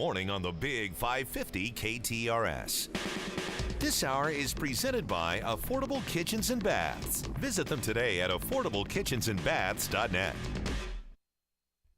morning on the Big 550 KTRS. This hour is presented by Affordable Kitchens and Baths. Visit them today at affordablekitchensandbaths.net.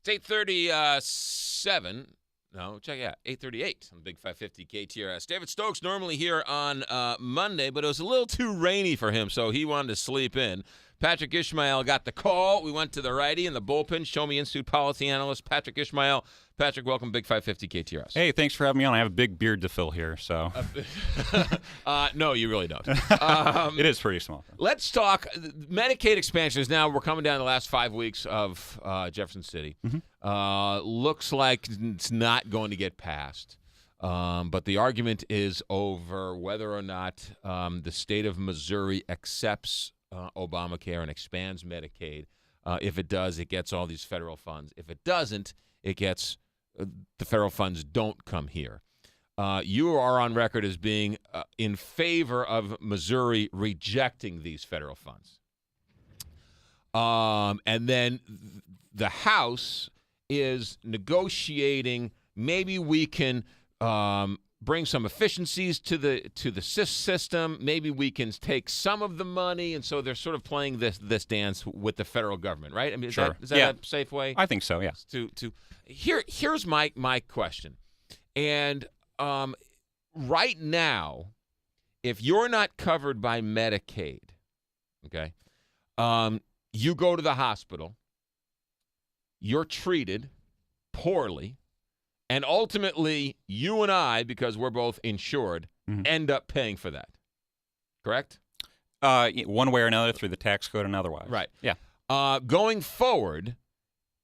It's 8:37. No, check it out. 8:38 on the Big 550 KTRS. David Stokes normally here on Monday, but it was a little too rainy for him, so he wanted to sleep in. Patrick Ishmael got the call. We went to the righty in the bullpen. Show Me Institute policy analyst Patrick Ishmael. Patrick, welcome Big 550 KTRS. Hey, thanks for having me on. I have a big beard to fill here, so. No, you really don't. It is pretty small. Let's talk. Medicaid expansions. Now we're coming down the last 5 weeks of Jefferson City. Looks like it's not going to get passed. But the argument is over whether or not the state of Missouri accepts Obamacare and expands Medicaid. If it does, it gets all these federal funds. If it doesn't, it gets the federal funds don't come here. You are on record as being in favor of Missouri rejecting these federal funds. And then the House is negotiating. Maybe we can bring some efficiencies to the system. Maybe we can take some of the money, and so they're sort of playing this dance with the federal government, right? I mean, is Sure. that a safe way? I think so, yeah. Here's my question, and right now, if you're not covered by Medicaid, okay, you go to the hospital, you're treated poorly. And ultimately, you and I, because we're both insured, end up paying for that. Correct? One way or another, through the tax code and otherwise. Right. Yeah. Going forward,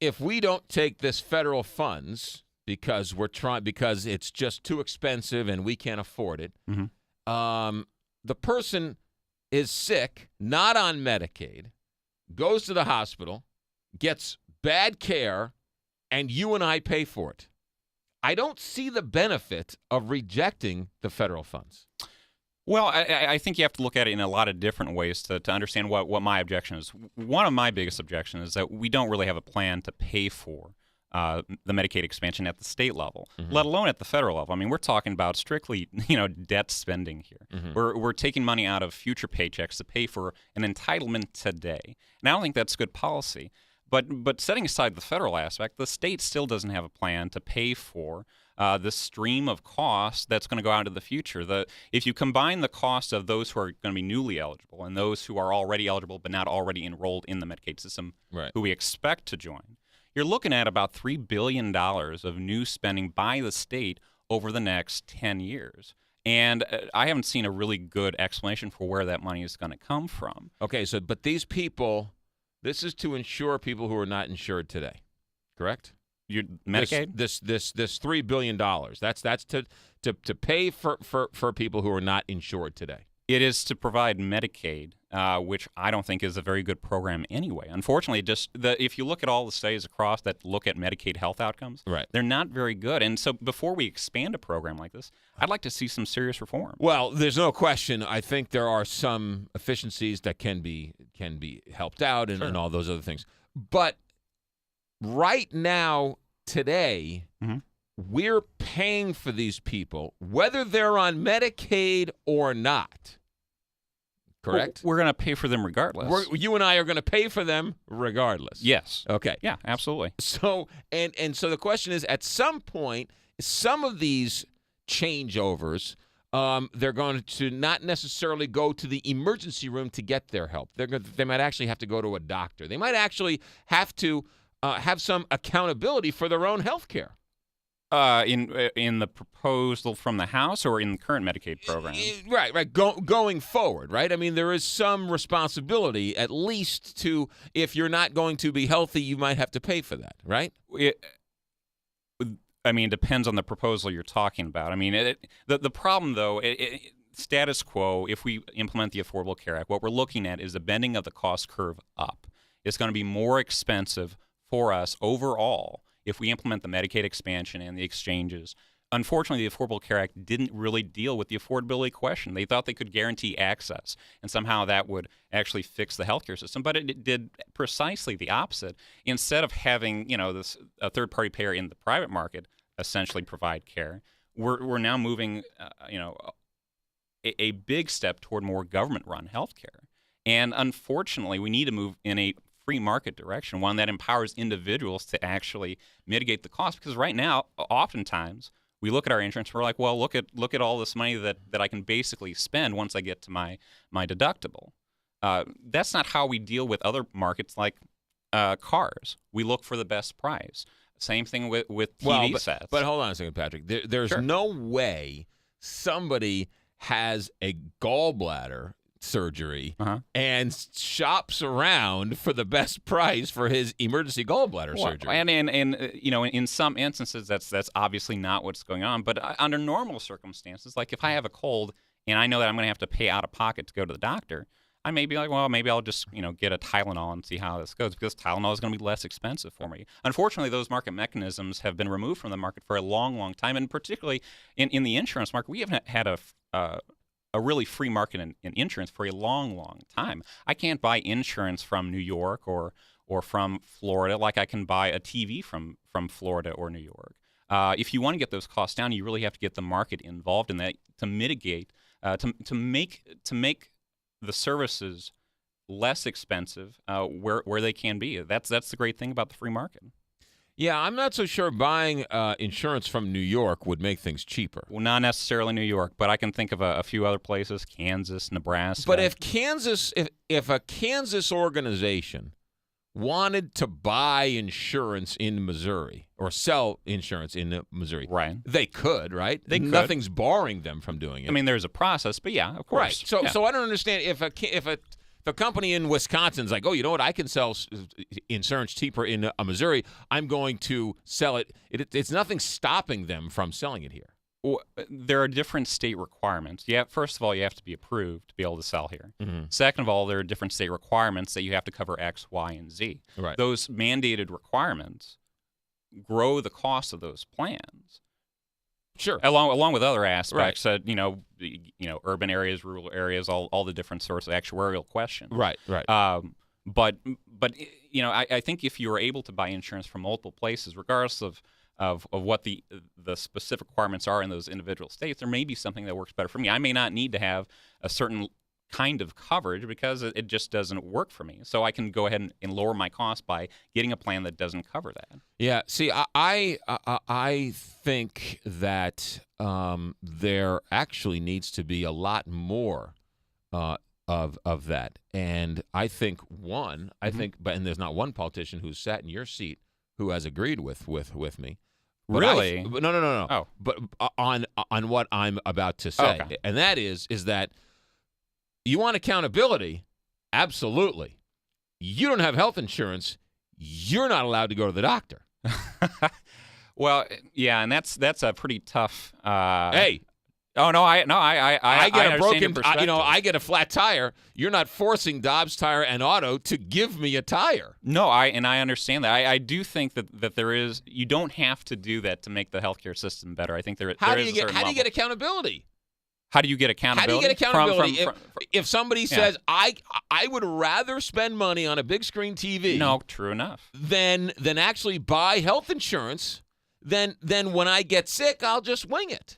if we don't take this federal funds because because it's just too expensive and we can't afford it, the person is sick, not on Medicaid, goes to the hospital, gets bad care, and you and I pay for it. I don't see the benefit of rejecting the federal funds. Well, I think you have to look at it in a lot of different ways to understand what my objection is. One of my biggest objections is that we don't really have a plan to pay for the Medicaid expansion at the state level, let alone at the federal level. I mean, we're talking about strictly, debt spending here. We're taking money out of future paychecks to pay for an entitlement today. And I don't think that's good policy. But setting aside the federal aspect, the state still doesn't have a plan to pay for the stream of costs that's going to go out into the future. If you combine the cost of those who are going to be newly eligible and those who are already eligible but not already enrolled in the Medicaid system, who we expect to join, you're looking at about $3 billion of new spending by the state over the next 10 years. And I haven't seen a really good explanation for where that money is going to come from. Okay, but these people... This is to insure people who are not insured today, correct? Your Medicaid? This $3 billion. That's to pay for people who are not insured today. It is to provide Medicaid, which I don't think is a very good program anyway. Unfortunately, if you look at all the studies across that look at Medicaid health outcomes, they're not very good. And so before we expand a program like this, I'd like to see some serious reform. Well, there's no question. I think there are some efficiencies that can be helped out and all those other things. But right now, today, we're paying for these people, whether they're on Medicaid or not. Correct? Well, we're going to pay for them regardless. You and I are going to pay for them regardless. Yes. Okay. Yeah, absolutely. So and so the question is, at some point, some of these changeovers, they're going to not necessarily go to the emergency room to get their help. They might actually have to go to a doctor. They might actually have to have some accountability for their own health care. In the proposal from the House or in the current Medicaid program? Right. Going forward, right? I mean, there is some responsibility, at least to, if you're not going to be healthy, you might have to pay for that, right? It depends on the proposal you're talking about. I mean, the problem, though, status quo, if we implement the Affordable Care Act, what we're looking at is a bending of the cost curve up. It's going to be more expensive for us overall if we implement the Medicaid expansion and the exchanges. Unfortunately, the Affordable Care Act didn't really deal with the affordability question. They thought they could guarantee access, and somehow that would actually fix the healthcare system. But it did precisely the opposite. Instead of having, a third-party payer in the private market essentially provide care. We're now moving, a big step toward more government-run healthcare. And unfortunately, we need to move in a free market direction, one that empowers individuals to actually mitigate the cost. Because right now, oftentimes, we look at our insurance, we're like, well, look at all this money that I can basically spend once I get to my deductible. That's not how we deal with other markets like cars. We look for the best price. Same thing with TV sets. But hold on a second, Patrick. There's no way somebody has a gallbladder surgery and shops around for the best price for his emergency gallbladder surgery. And in some instances that's obviously not what's going on. But under normal circumstances, like if I have a cold and I know that I'm going to have to pay out of pocket to go to the doctor, I may be like, well, maybe I'll just get a Tylenol and see how this goes, because Tylenol is going to be less expensive for me. Unfortunately, those market mechanisms have been removed from the market for a long, long time, and particularly in the insurance market, we haven't had a really free market in insurance for a long, long time. I can't buy insurance from New York or from Florida like I can buy a TV from Florida or New York. If you want to get those costs down, you really have to get the market involved in that to mitigate, to make the services less expensive where they can be. That's the great thing about the free market. Yeah, I'm not so sure buying insurance from New York would make things cheaper. Well, not necessarily New York, but I can think of a few other places, Kansas, Nebraska. But if a Kansas organization wanted to buy insurance in Missouri or sell insurance in Missouri, right, they could, right? Nothing's barring them from doing it. I mean, there's a process, but yeah, of course. Right. So I don't understand if a company in Wisconsin's like, oh, you know what? I can sell insurance cheaper in Missouri. I'm going to sell it. It's nothing stopping them from selling it here. Well, there are different state requirements. First of all, you have to be approved to be able to sell here. Mm-hmm. Second of all, there are different state requirements that you have to cover X, Y, and Z. Right. Those mandated requirements grow the cost of those plans. Sure. Along with other aspects, right. Urban areas, rural areas, all the different sorts of actuarial questions. Right. But I think if you are able to buy insurance from multiple places, regardless of what the specific requirements are in those individual states, there may be something that works better for me. I may not need to have a certain kind of coverage because it just doesn't work for me. So I can go ahead and lower my cost by getting a plan that doesn't cover that. Yeah. See, I think that there actually needs to be a lot more of that, and I think and there's not one politician who's sat in your seat who has agreed with me. But really? No. Oh. But on what I'm about to say, okay. And that is that you want accountability? Absolutely. You don't have health insurance, you're not allowed to go to the doctor. Well, yeah, and that's a pretty tough. Hey. Oh no! I get a broken. I get a flat tire. You're not forcing Dobbs Tire and Auto to give me a tire. No, I understand that. I do think that there is. You don't have to do that to make the healthcare system better. I think How do you get accountability? How do you get accountability? If somebody says, I would rather spend money on a big screen TV. No, true enough. Than actually buy health insurance. Then when I get sick, I'll just wing it.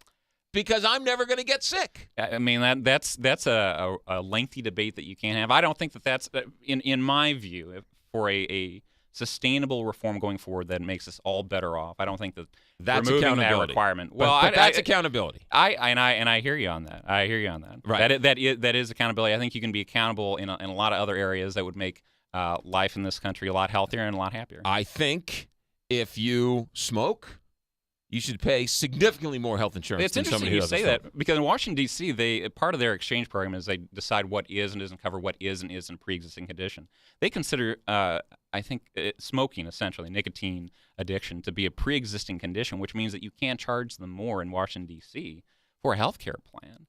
Because I'm never going to get sick. I mean, that's a lengthy debate that you can't have. I don't think that's, in my view, for a sustainable reform going forward that makes us all better off. I don't think that's removing accountability. that requirement. But that's accountability. I hear you on that. I hear you on that. Right. That is accountability. I think you can be accountable in a lot of other areas that would make life in this country a lot healthier and a lot happier. I think if you smoke, you should pay significantly more health insurance. It's than interesting somebody who you say doesn't that because in Washington D.C., part of their exchange program is they decide what is and isn't covered, what is and isn't a pre-existing condition. They consider, I think, smoking essentially, nicotine addiction, to be a pre-existing condition, which means that you can't charge them more in Washington D.C. for a health care plan.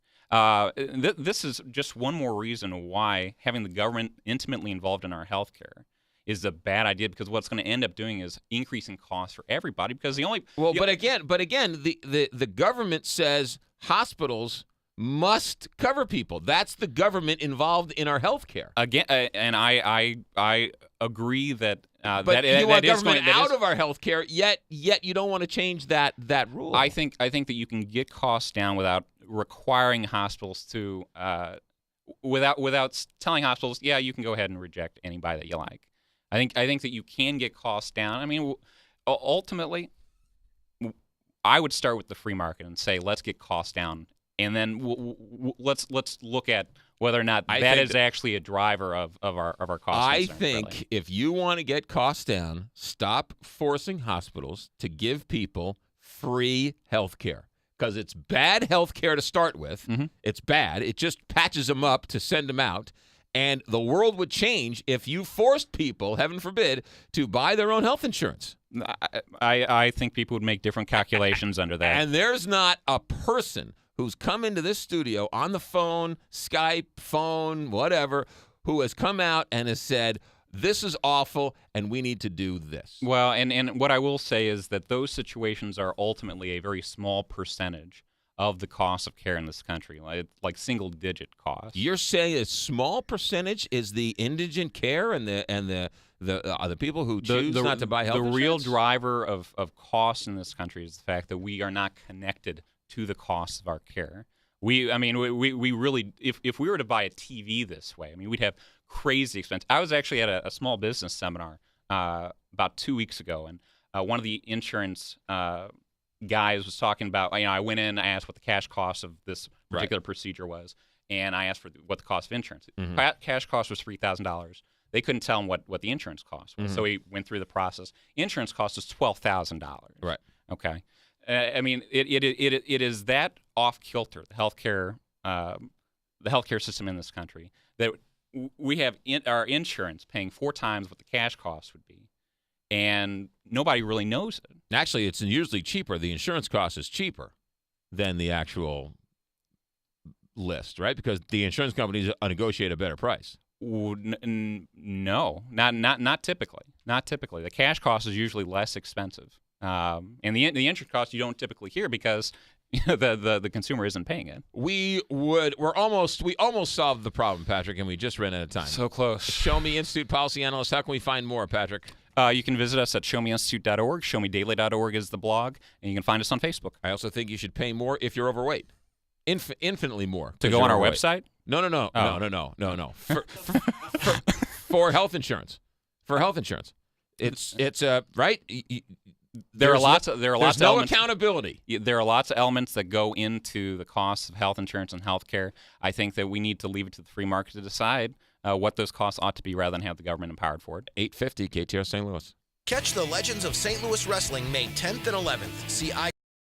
This is just one more reason why having the government intimately involved in our health care is a bad idea, because what's going to end up doing is increasing costs for everybody. Because but again, the government says hospitals must cover people. That's the government involved in our health care. Again, and I agree that But you want government out of our health care, yet you don't want to change that rule. I think that you can get costs down without requiring hospitals to, without telling hospitals, yeah, you can go ahead and reject anybody that you like. I think that you can get costs down. I mean, ultimately, I would start with the free market and say, let's get costs down, and then let's look at whether or not that is actually a driver of our costs. I think if you want to get costs down, stop forcing hospitals to give people free health care. Because it's bad health care to start with. Mm-hmm. It's bad. It just patches them up to send them out. And the world would change if you forced people, heaven forbid, to buy their own health insurance. I think people would make different calculations under that. And there's not a person who's come into this studio on the phone, Skype, phone, whatever, who has come out and has said, this is awful, and we need to do this. Well, and what I will say is that those situations are ultimately a very small percentage of the cost of care in this country, like single-digit costs. You're saying a small percentage is the indigent care and the people who choose not to buy health insurance? The real driver of costs in this country is the fact that we are not connected to the costs of our care. We really, if we were to buy a TV this way, I mean, we'd have crazy expense. I was actually at a small business seminar about 2 weeks ago, and one of the insurance guys was talking about, I went in, I asked what the cash cost of this particular procedure was, and I asked for what the cost of insurance. Mm-hmm. Cash cost was $3,000. They couldn't tell him what the insurance cost was, so he went through the process. Insurance cost was $12,000. Right. Okay. I mean, it is that off kilter, the healthcare system in this country, that we have our insurance paying 4 times what the cash cost would be, and nobody really knows it. Actually, it's usually cheaper. The insurance cost is cheaper than the actual list, right? Because the insurance companies negotiate a better price. No, not typically. Not typically. The cash cost is usually less expensive, and the insurance cost you don't typically hear because the consumer isn't paying it. We almost solved the problem, Patrick, and we just ran out of time. So close. Show Me Institute policy analyst. How can we find more, Patrick? You can visit us at showmeinstitute.org. Showmedaily.org is the blog, and you can find us on Facebook. I also think you should pay more if you're overweight. Infinitely more. To go on our website? No. For health insurance. For health insurance. It's right? There are lots of elements. Accountability. There are lots of elements that go into the costs of health insurance and health care. I think that we need to leave it to the free market to decide what those costs ought to be rather than have the government empowered for it. 850 KTRS St. Louis. Catch the Legends of St. Louis Wrestling May 10th and 11th. See